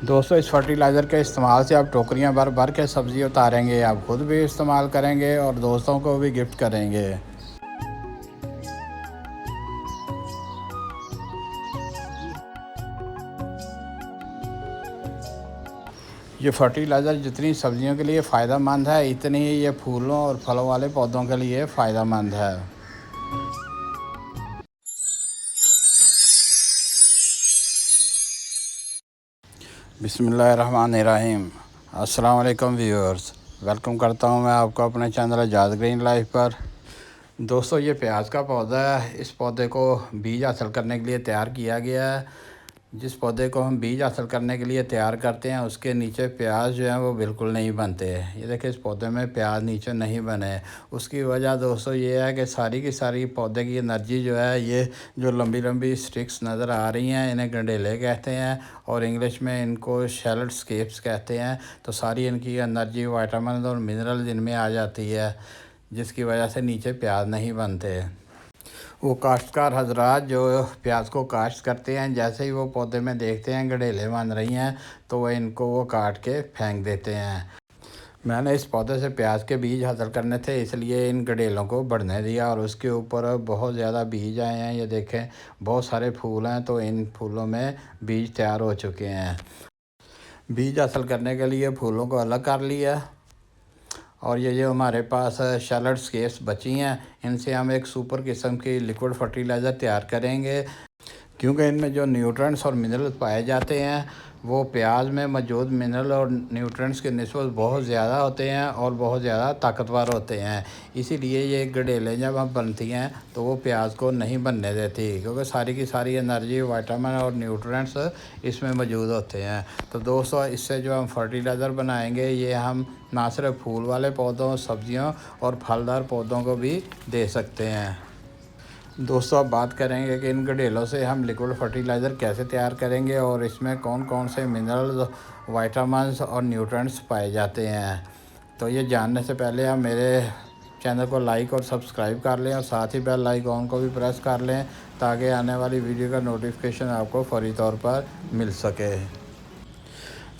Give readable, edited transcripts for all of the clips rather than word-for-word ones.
दोस्तों, इस फर्टिलाइज़र के इस्तेमाल से आप टोकरियां भर भर के सब्ज़ी उतारेंगे, आप खुद भी इस्तेमाल करेंगे और दोस्तों को भी गिफ्ट करेंगे। ये फर्टिलाइज़र जितनी सब्जियों के लिए फ़ायदेमंद है, इतनी ही ये फूलों और फलों वाले पौधों के लिए फ़ायदेमंद है। बिस्मिल्लाहिर्रहमानिर्रहीम। अस्सलाम वालेकुम व्यूअर्स, वेलकम करता हूँ मैं आपको अपने चैनल आज़ाद ग्रीन लाइफ पर। दोस्तों, ये प्याज का पौधा है। इस पौधे को बीज हासिल करने के लिए तैयार किया गया है। जिस पौधे को हम बीज हासिल करने के लिए तैयार करते हैं, उसके नीचे प्याज जो है वो बिल्कुल नहीं बनते। ये देखिए, इस पौधे में प्याज नीचे नहीं बने। उसकी वजह दोस्तों ये है कि सारी की सारी पौधे की एनर्जी जो है, ये जो लंबी लंबी स्टिक्स नज़र आ रही हैं, इन्हें गंडेले कहते हैं और इंग्लिश में इनको शैलड स्केप्स कहते हैं। तो सारी इनकी एनर्जी, विटामिन और मिनरल इनमें आ जाती है, जिसकी वजह से नीचे प्याज नहीं बनते। वो काश्तकार हजरात जो प्याज को काश्त करते हैं, जैसे ही वो पौधे में देखते हैं गड़ेले बन रही हैं, तो वह इनको वो काट के फेंक देते हैं। मैंने इस पौधे से प्याज के बीज हासिल करने थे, इसलिए इन गड़ेलों को बढ़ने दिया और उसके ऊपर बहुत ज़्यादा बीज आए हैं। ये देखें, बहुत सारे फूल हैं, तो इन फूलों में बीज तैयार हो चुके हैं। बीज हासिल करने के लिए फूलों को अलग कर लिया और ये जो हमारे पास शैलड स्केप्स बची हैं, इनसे हम एक सुपर किस्म की लिक्विड फर्टिलाइज़र तैयार करेंगे, क्योंकि इनमें जो न्यूट्रिएंट्स और मिनरल पाए जाते हैं, वो प्याज में मौजूद मिनरल और न्यूट्रिएंट्स की निस्बत बहुत ज़्यादा होते हैं और बहुत ज़्यादा ताकतवर होते हैं। इसीलिए ये गडेलें जब हम बनती हैं तो वो प्याज को नहीं बनने देती, क्योंकि सारी की सारी एनर्जी, विटामिन और न्यूट्रिएंट्स इसमें मौजूद होते हैं। तो दोस्तों, इससे जो हम फर्टिलाइज़र बनाएंगे, ये हम ना सिर्फ फूल वाले पौधों, सब्जियों और फलदार पौधों को भी दे सकते हैं। दोस्तों, अब बात करेंगे कि इन गडेलों से हम लिक्विड फर्टिलाइज़र कैसे तैयार करेंगे और इसमें कौन कौन से मिनरल्स, विटामिन्स और न्यूट्रिएंट्स पाए जाते हैं। तो ये जानने से पहले आप मेरे चैनल को लाइक और सब्सक्राइब कर लें और साथ ही बेल आइकॉन को भी प्रेस कर लें, ताकि आने वाली वीडियो का नोटिफिकेशन आपको फौरी तौर पर मिल सके।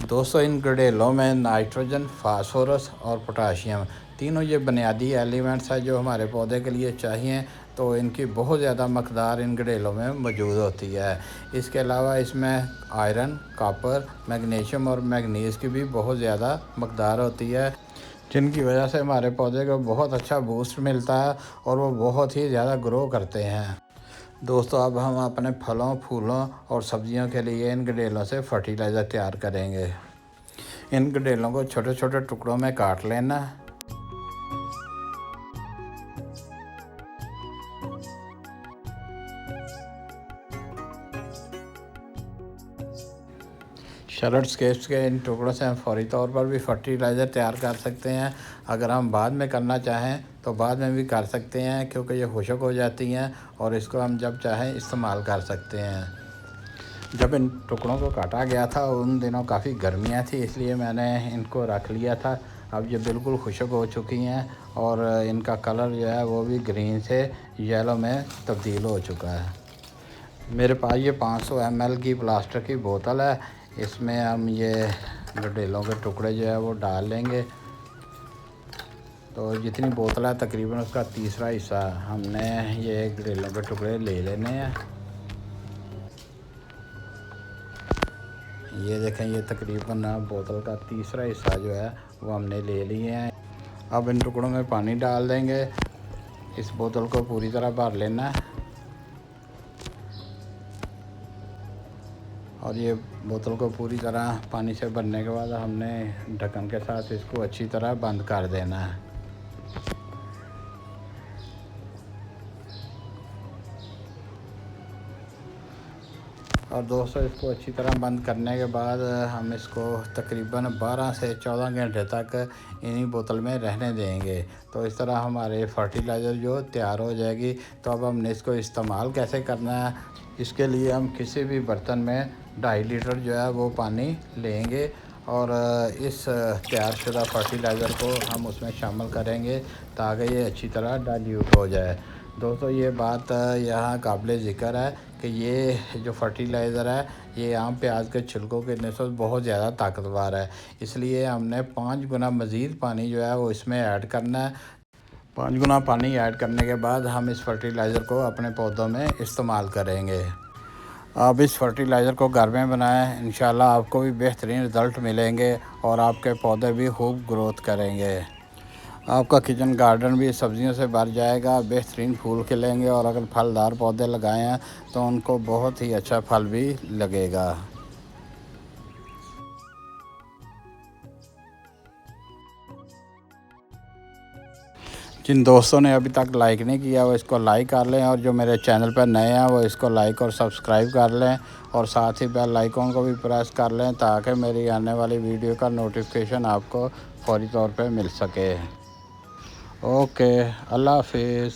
दोस्तों, इन गडेलों में नाइट्रोजन, फास्फोरस और पोटाशियम, तीनों ये बुनियादी एलिमेंट्स हैं जो हमारे पौधे के लिए चाहिए। तो इनकी बहुत ज़्यादा मकदार इन गडेलों में मौजूद होती है। इसके अलावा इसमें आयरन, कॉपर, मैग्नीशियम और मैंगनीज़ की भी बहुत ज़्यादा मकदार होती है, जिनकी वजह से हमारे पौधे को बहुत अच्छा बूस्ट मिलता है और वो बहुत ही ज़्यादा ग्रो करते हैं। दोस्तों, अब हम अपने फलों, फूलों और सब्जियों के लिए इन गडेलों से फर्टिलाइज़र तैयार करेंगे। इन गडेलों को छोटे छोटे टुकड़ों में काट लेना। शैलड स्केप्स के इन टुकड़ों से हम फौरी तौर पर भी फर्टिलाइज़र तैयार कर सकते हैं। अगर हम बाद में करना चाहें तो बाद में भी कर सकते हैं, क्योंकि ये खुशक हो जाती हैं और इसको हम जब चाहें इस्तेमाल कर सकते हैं। जब इन टुकड़ों को काटा गया था, उन दिनों काफ़ी गर्मियाँ थी, इसलिए मैंने इनको रख लिया था। अब ये बिल्कुल खुशक हो चुकी हैं और इनका कलर जो है वो भी ग्रीन से येलो में तब्दील हो चुका है। मेरे पास ये 500 ml की प्लास्टिक की बोतल है। इसमें हम ये गडेलों के टुकड़े जो है वो डाल लेंगे। तो जितनी बोतल है, तकरीबन उसका तीसरा हिस्सा हमने ये गडेलों के टुकड़े ले लेने हैं। ये देखें, ये तकरीबन बोतल का तीसरा हिस्सा जो है वो हमने ले लिए हैं। अब इन टुकड़ों में पानी डाल देंगे। इस बोतल को पूरी तरह भर लेना है और ये बोतल को पूरी तरह पानी से भरने के बाद हमने ढक्कन के साथ इसको अच्छी तरह बंद कर देना है। और दोस्तों, इसको अच्छी तरह बंद करने के बाद हम इसको तकरीबन 12 से 14 घंटे तक इन्हीं बोतल में रहने देंगे। तो इस तरह हमारे फर्टिलाइज़र जो तैयार हो जाएगी। तो अब हमने इसको इस्तेमाल कैसे करना है, इसके लिए हम किसी भी बर्तन में 2.5 लीटर जो है वो पानी लेंगे और इस तैयार शुदा फर्टिलाइज़र को हम उसमें शामिल करेंगे, ताकि ये अच्छी तरह डाइल्यूट हो जाए। दोस्तों, ये बात यहाँ काबिल ज़िक्र है कि ये जो फर्टिलाइज़र है, ये आम प्याज के छिलकों की नस्बत बहुत ज़्यादा ताकतवर है, इसलिए हमने 5 गुना मज़ीद पानी जो है वो इसमें ऐड करना है। 5 गुना पानी ऐड करने के बाद हम इस फर्टिलाइज़र को अपने पौधों में इस्तेमाल करेंगे। आप इस फर्टिलाइज़र को घर में बनाएं, इंशाल्लाह आपको भी बेहतरीन रिज़ल्ट मिलेंगे और आपके पौधे भी खूब ग्रोथ करेंगे। आपका किचन गार्डन भी सब्जियों से भर जाएगा, बेहतरीन फूल खिलेंगे और अगर फलदार पौधे लगाए हैं तो उनको बहुत ही अच्छा फल भी लगेगा। जिन दोस्तों ने अभी तक लाइक नहीं किया वो इसको लाइक कर लें, और जो मेरे चैनल पर नए हैं वो इसको लाइक और सब्सक्राइब कर लें, और साथ ही बेल आइकन को भी प्रेस कर लें ताकि मेरी आने वाली वीडियो का नोटिफिकेशन आपको फौरी तौर पे मिल सके। ओके, अल्लाह हाफिज़।